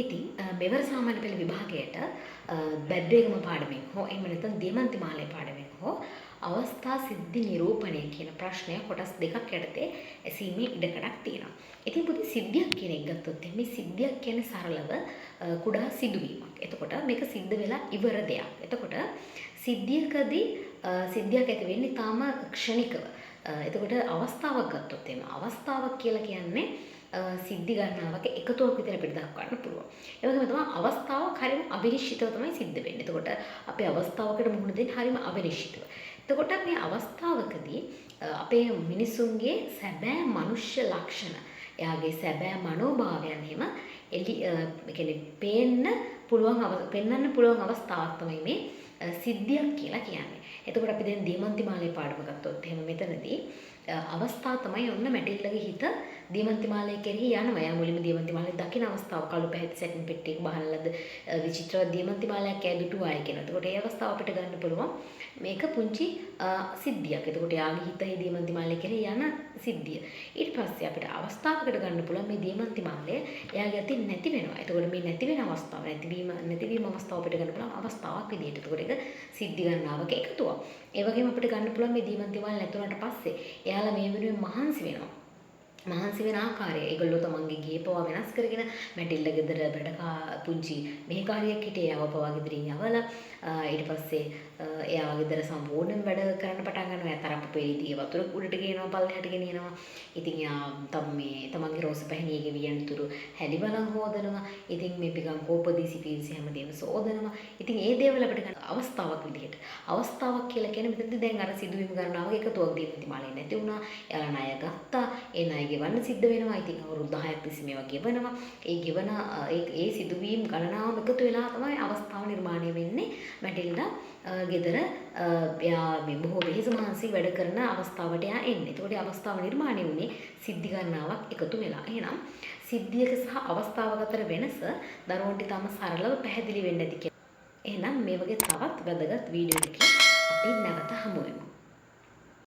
ඉතින් මෙවර සාමාන්‍ය පෙළ විභාගයට බැද්වේගම පාඩමෙන් හෝ එහෙම නැත්නම් දියමන්ති මාලේ පාඩමෙන් හෝ අවස්ථා සිද්ධි නිරූපණය කියන ප්‍රශ්නය කොටස් දෙකක් යටතේ ඇසීමේ ඉඩකඩක් තියෙනවා. ඉතින් පුතේ සිද්ධියක් කියන එක ගත්තොත් මේ සිද්ධියක් කියන්නේ සරලව කුඩා සිදුවීමක්. එතකොට මේක සිද්ධ වෙලා ඉවර දෙයක්. එතකොට සිද්ධියකදී සිද්ධියක් ඇති වෙන්නේ තාම ක්ෂණිකව. එතකොට අවස්ථාවක් ගත්තොත් එහෙම අවස්ථාවක් කියලා කියන්නේ සිද්ධි ගණනාවක එකතුවක් විතර අපිට දක්වන්න පුළුවන්. ඒ වගේම තමයි අවස්ථාවක් හරියම අවිනිශ්චිතව තමයි සිද්ධ වෙන්නේ. එතකොට අපි අවස්ථාවකට මුහුණ දෙන්නේ හරියම අවිනිශ්චිතව. එතකොට මේ අවස්ථාවකදී අපේ මිනිසුන්ගේ සැබෑ මනුෂ්‍ය ලක්ෂණ, එයාගේ සැබෑ මනෝභාවයන් එහෙම පෙන්වන්න පුළුවන් අවස්ථාවක් තමයි මේ සිද්ධියක් කියලා කියන්නේ. එතකොට අපි දැන් දීමන්ති මාලේ පාඩම ගත්තොත් එහෙම මෙතනදී අවස්ථාව තමයි ඔන්න මැටිල්ලගේ හිත දීමන්ති මාලේ කෙරෙහි යනවා. යා මුලින්ම දීමන්ති මාලේ දකින අවස්ථාව කළු පැහැති සැටින් පෙට්ටියක බහනලද විචිත්‍ර දීමන්ති මාලයක් ඈදුටුවායි කියන. එතකොට ඒ අවස්ථාව අපිට ගන්න පුළුවන් මේක පුංචි සිද්ධියක්. එතකොට යාගේ හිතේ දීමන්ති මාලේ කෙරෙහි යන සිද්ධිය. ඊට පස්සේ අපිට අවස්ථාවකට ගන්න පුළුවන් මේ දීමන්ති මාලය එයාගේ අතින් නැති වෙනවා. එතකොට මේ නැති වෙන අවස්ථාව නැතිවීම අවස්ථාව අපිට ගන්න පුළුවන් අවස්ථාවක් විදිහට. එතකොට ඒක සිද්ධි ගණනාවක එකතුවක්. ඒ වගේම අපිට ගන්න පුළුවන් මේ දීමන්ති මාල නැතුණාට පස්සේ එයාලා මේ වෙනුවෙන් මහන්සි වෙනවා. මහන්සි වෙන ආකාරය ඒගොල්ලෝ තමන්ගේ ගේ පවා වෙනස් කරගෙන මැටිල්ල ගෙදර පුංචි මෙහෙකාරියක් හිටියේ යව පවා ගෙදරින් යවලා ඊට පස්සේ එයා ගෙදර සම්පූර්ණයෙන් වැඩ කරන්න පටන් ගන්නවා. එයා තරප්පු පෙරිදී වතුර උඩට ගේනවා, පල්ලෙහාට ගෙනියනවා. ඉතින් එයා තමන්ගේ රෝස පැහැණියගේ වියන්තුරු හැලි බලන් හොදනවා. ඉතින් මේ පිකම් කෝපදීසි පීරිසි හැමදේම සෝදනවා. ඉතින් ඒ දේවල් අපිට ගන්න අවස්ථාවක් විදිහට. අවස්ථාවක් කියලා කියන්නේ මෙතනදී දැන් අර සිදුවීම් ගණනාවක එකතුවක් දීපති මාලේ නැති වුණා. එයාලා ණය ගත්තා. ඒ ණය ගෙවන්න සිද්ධ වෙනවා. ඉතින් අවුරුදු 10ක් තිස්සේ මේවා ගෙවනවා. ඒ සිදුවීම් ගණනාවම එකතු වෙලා තමයි අවස්ථාව නිර්මාණය වෙන්නේ. මැටිල්ඩා ගෙදර එයා මේ බොහෝ වෙහෙස මහන්සි වැඩ කරන අවස්ථාවට එයා එන්නේ. එතකොට අවස්ථාව නිර්මාණය වුණේ සිද්ධි ගණනාවක් එකතු වෙලා. එහෙනම් සිද්ධියක සහ අවස්ථාවක අතර වෙනස දරුවන්ට තම සරලව පැහැදිලි වෙන්න ඇති කියලා. එහෙනම් මේ වගේ තවත් වැදගත් වීඩියෝ එකකින් අපි නැවත හමු වෙමු.